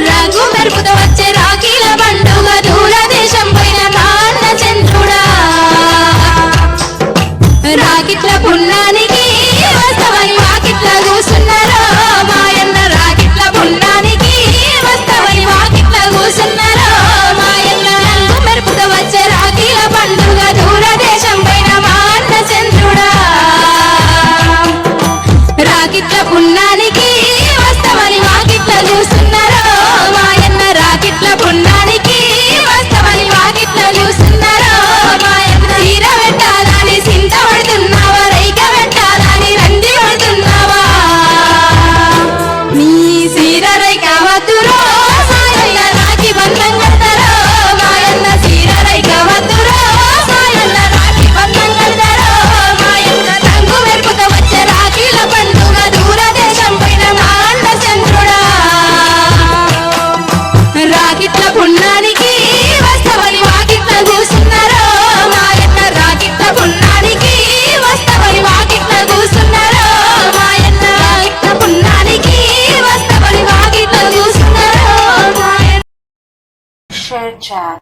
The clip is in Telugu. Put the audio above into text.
రంగు మెరుపుతో వచ్చే రాఖీల పండుగ దూరదేశం పైన నాన్న చంద్రుడా రాకిట్ల పున్నానికి వస్తవని వాకిట్ల కూసున్నారో మాయన్న రాకిట్ల పున్నానికి వస్తవని వాకిట్ల కూసున్నారో మాయన్న రంగు మెరుపుతో వచ్చే రాఖీల పండుగ దూరదేశం పైన నాన్న చంద్రుడా రాకిట్ల పున్నానికి వస్తవని వాకిట్ల కూసున్నారో మాయన్న రాకిట్ల పున్నానికి వస్తవని వాకిట్ల కూసున్నారో మాయన్న తీర పెట్టాలని సింత పడుతున్నావా రైక పెట్టాలని రంది పడుతున్నావా నీ సీర రైక వద్దురో మాయన్న రాకి బంధం కడతారో మాయన్న సీర రైక వద్దురో మాయన్న రాకి బంధం కడతారో మాయన్న రంగు మెరుపుతో వచ్చే రాఖీల పండుగ దూరదేశం పైన నాన్న చంద్రుడా రాకిట్ల పున్నానికి వస్తవని వాకిట్ల కూసున్నారో మాయన్న రాకిట్ల పున్నానికి వస్తవని వాకిట్ల కూసున్నారో మాయన్న రాకిట్ల పున్నానికి వస్తవని వాకిట్ల కూసున్నారో మాయన్న Share chat.